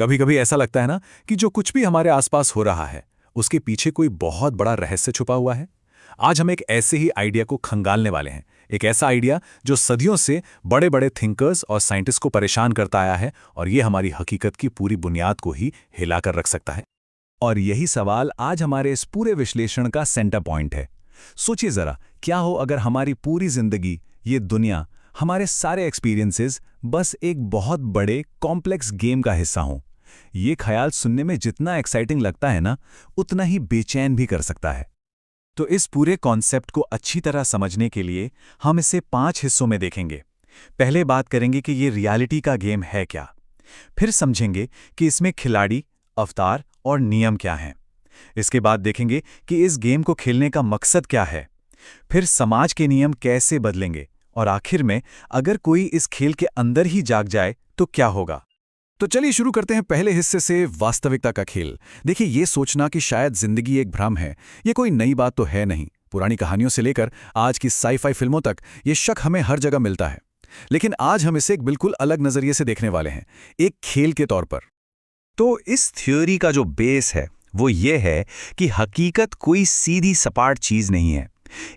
कभी कभी ऐसा लगता है ना कि जो कुछ भी हमारे आसपास हो रहा है उसके पीछे कोई बहुत बड़ा रहस्य छुपा हुआ है। आज हम एक ऐसे ही आइडिया को खंगालने वाले हैं। एक ऐसा आइडिया जो सदियों से बड़े बड़े थिंकर्स और साइंटिस्ट को परेशान करता आया है और ये हमारी हकीकत की पूरी बुनियाद को ही हिलाकर रख सकता है। और यही सवाल आज हमारे इस पूरे विश्लेषण का सेंटर पॉइंट है। सोचिए जरा, क्या हो अगर हमारी पूरी जिंदगी, ये दुनिया, हमारे सारे एक्सपीरियंसेस बस एक बहुत बड़े कॉम्प्लेक्स गेम का हिस्सा हों। ये ख्याल सुनने में जितना एक्साइटिंग लगता है ना, उतना ही बेचैन भी कर सकता है। तो इस पूरे कॉन्सेप्ट को अच्छी तरह समझने के लिए हम इसे 5 हिस्सों में देखेंगे। पहले बात करेंगे कि ये रियलिटी का गेम है क्या। फिर समझेंगे कि इसमें खिलाड़ी, अवतार और नियम क्या हैं। इसके बाद देखेंगे कि इस गेम को खेलने का मकसद क्या है। फिर समाज के नियम कैसे बदलेंगे और आखिर में अगर कोई इस खेल के अंदर ही जाग जाए तो क्या होगा। तो चलिए शुरू करते हैं पहले हिस्से से, वास्तविकता का खेल। देखिए, ये सोचना कि शायद जिंदगी एक भ्रम है, ये कोई नई बात तो है नहीं। पुरानी कहानियों से लेकर आज की साई-फाई फिल्मों तक ये शक हमें हर जगह मिलता है। लेकिन आज हम इसे एक बिल्कुल अलग नजरिए से देखने वाले हैं, एक खेल के तौर पर। तो इस थ्योरी का जो बेस है वो ये है कि हकीकत कोई सीधी सपाट चीज नहीं है।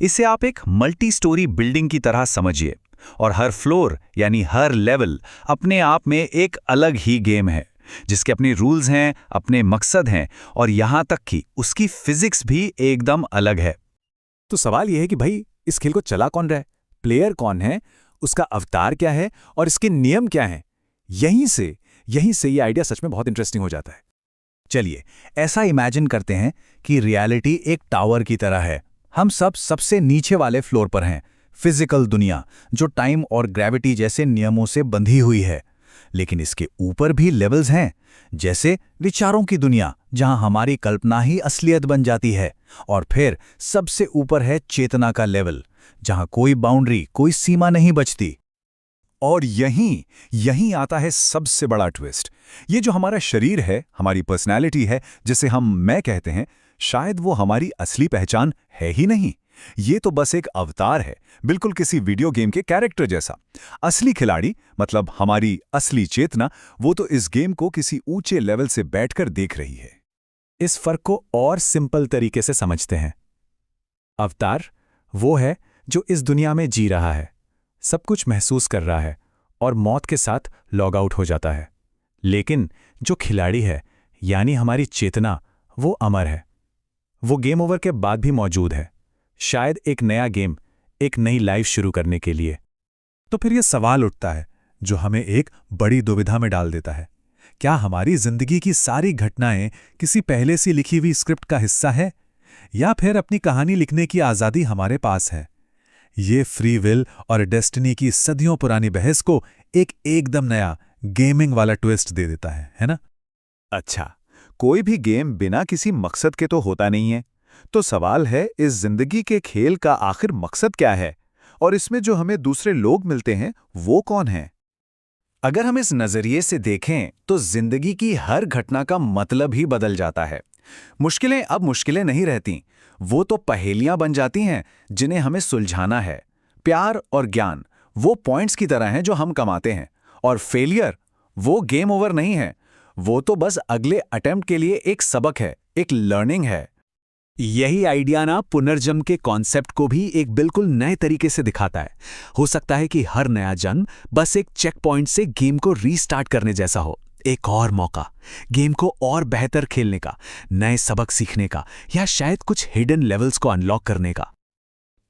इसे आप एक मल्टी स्टोरी बिल्डिंग की तरह समझिए, और हर फ्लोर यानी हर लेवल अपने आप में एक अलग ही गेम है, जिसके अपने रूल्स हैं, अपने मकसद हैं, और यहां तक कि उसकी फिजिक्स भी एकदम अलग है। तो सवाल यह है कि भाई, इस खेल को चला कौन रहा है, प्लेयर कौन है, उसका अवतार क्या है और इसके नियम क्या हैं। यहीं से ये आइडिया सच में बहुत इंटरेस्टिंग हो जाता है। चलिए, ऐसा इमेजिन करते हैं कि रियलिटी एक टावर की तरह है। हम सब सबसे नीचे वाले फ्लोर पर हैं, फिजिकल दुनिया जो टाइम और ग्रेविटी जैसे नियमों से बंधी हुई है। लेकिन इसके ऊपर भी लेवल्स हैं, जैसे विचारों की दुनिया, जहां हमारी कल्पना ही असलियत बन जाती है। और फिर सबसे ऊपर है चेतना का लेवल, जहां कोई बाउंड्री, कोई सीमा नहीं बचती। और यहीं आता है सबसे बड़ा ट्विस्ट। ये जो हमारा शरीर है, हमारी पर्सनैलिटी है, जिसे हम मैं कहते हैं, शायद वो हमारी असली पहचान है ही नहीं। ये तो बस एक अवतार है, बिल्कुल किसी वीडियो गेम के कैरेक्टर जैसा। असली खिलाड़ी, मतलब हमारी असली चेतना, वो तो इस गेम को किसी ऊंचे लेवल से बैठकर देख रही है। इस फर्क को और सिंपल तरीके से समझते हैं। अवतार वो है जो इस दुनिया में जी रहा है, सब कुछ महसूस कर रहा है और मौत के साथ लॉग आउट हो जाता है। लेकिन जो खिलाड़ी है, यानी हमारी चेतना, वो अमर है। वो गेम ओवर के बाद भी मौजूद है, शायद एक नया गेम, एक नई लाइफ शुरू करने के लिए। तो फिर यह सवाल उठता है जो हमें एक बड़ी दुविधा में डाल देता है। क्या हमारी जिंदगी की सारी घटनाएं किसी पहले से लिखी हुई स्क्रिप्ट का हिस्सा है, या फिर अपनी कहानी लिखने की आज़ादी हमारे पास है? ये फ्री विल और डेस्टिनी की सदियों पुरानी बहस को एक एकदम नया गेमिंग वाला ट्विस्ट दे देता है ना? अच्छा, कोई भी गेम बिना किसी मकसद के तो होता नहीं है। तो सवाल है, इस जिंदगी के खेल का आखिर मकसद क्या है, और इसमें जो हमें दूसरे लोग मिलते हैं वो कौन हैं? अगर हम इस नजरिए से देखें तो जिंदगी की हर घटना का मतलब ही बदल जाता है। मुश्किलें अब मुश्किलें नहीं रहती, वो तो पहेलियां बन जाती हैं जिन्हें हमें सुलझाना है। प्यार और ज्ञान वो पॉइंट्स की तरह हैं जो हम कमाते हैं, और फेलियर वो गेम ओवर नहीं है, वो तो बस अगले अटेम्प्ट के लिए एक सबक है, एक लर्निंग है। यही आइडिया ना पुनर्जन्म के कॉन्सेप्ट को भी एक बिल्कुल नए तरीके से दिखाता है। हो सकता है कि हर नया जन्म बस एक चेक पॉइंट से गेम को रीस्टार्ट करने जैसा हो, एक और मौका गेम को और बेहतर खेलने का, नए सबक सीखने का, या शायद कुछ हिडन लेवल्स को अनलॉक करने का।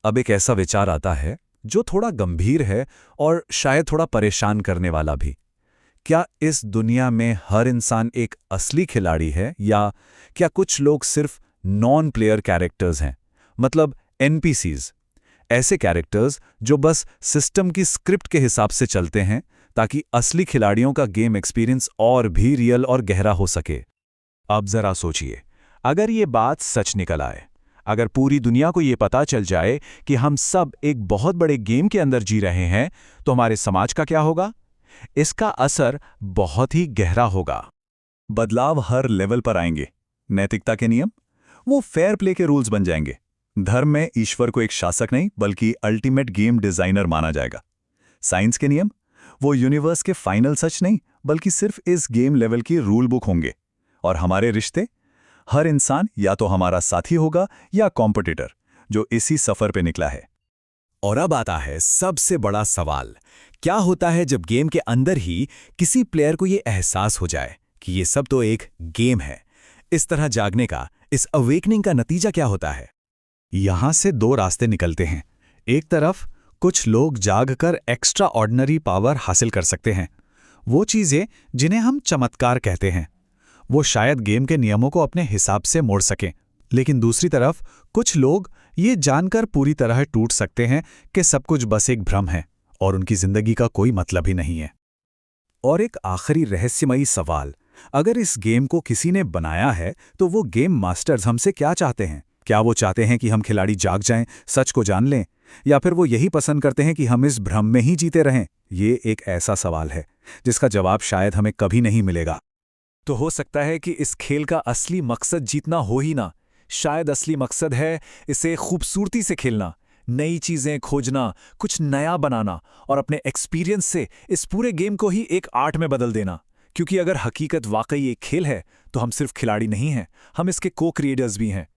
अब एक ऐसा विचार आता है जो थोड़ा गंभीर है और शायद थोड़ा परेशान करने वाला भी। क्या इस दुनिया में हर इंसान एक असली खिलाड़ी है, या क्या कुछ लोग सिर्फ नॉन प्लेयर कैरेक्टर्स हैं, मतलब एनपीसीज, ऐसे कैरेक्टर्स जो बस सिस्टम की स्क्रिप्ट के हिसाब से चलते हैं ताकि असली खिलाड़ियों का गेम एक्सपीरियंस और भी रियल और गहरा हो सके? अब जरा सोचिए, अगर ये बात सच निकल आए, अगर पूरी दुनिया को ये पता चल जाए कि हम सब एक बहुत बड़े गेम के अंदर जी रहे हैं, तो हमारे समाज का क्या होगा? इसका असर बहुत ही गहरा होगा। बदलाव हर लेवल पर आएंगे। नैतिकता के नियम वो फेयर प्ले के रूल्स बन जाएंगे। धर्म में ईश्वर को एक शासक नहीं बल्कि अल्टीमेट गेम डिजाइनर माना जाएगा। साइंस के नियम वो यूनिवर्स के फाइनल सच नहीं बल्कि सिर्फ इस गेम लेवल की रूल बुक होंगे। और हमारे रिश्ते, हर इंसान या तो हमारा साथी होगा या कॉम्पिटिटर, जो इसी सफर पे निकला है। और अब आता है सबसे बड़ा सवाल, क्या होता है जब गेम के अंदर ही किसी प्लेयर को ये एहसास हो जाए कि ये सब तो एक गेम है? इस तरह जागने का, इस अवेकनिंग का नतीजा क्या होता है? यहां से दो रास्ते निकलते हैं। एक तरफ कुछ लोग जागकर एक्स्ट्रा ऑर्डिनरी पावर हासिल कर सकते हैं, वो चीजें जिन्हें हम चमत्कार कहते हैं। वो शायद गेम के नियमों को अपने हिसाब से मोड़ सकें। लेकिन दूसरी तरफ कुछ लोग ये जानकर पूरी तरह टूट सकते हैं कि सब कुछ बस एक भ्रम है और उनकी जिंदगी का कोई मतलब ही नहीं है। और एक आखिरी रहस्यमयी सवाल, अगर इस गेम को किसी ने बनाया है तो वो गेम मास्टर्स हमसे क्या चाहते हैं? क्या वो चाहते हैं कि हम खिलाड़ी जाग जाएं, सच को जान लें, या फिर वो यही पसंद करते हैं कि हम इस भ्रम में ही जीते रहें? ये एक ऐसा सवाल है जिसका जवाब शायद हमें कभी नहीं मिलेगा। तो हो सकता है कि इस खेल का असली मकसद जीतना हो ही ना, शायद असली मकसद है इसे खूबसूरती से खेलना, नई चीजें खोजना, कुछ नया बनाना और अपने एक्सपीरियंस से इस पूरे गेम को ही एक आर्ट में बदल देना। क्योंकि अगर हकीकत वाकई एक खेल है तो हम सिर्फ खिलाड़ी नहीं हैं, हम इसके को क्रिएटर्स भी हैं।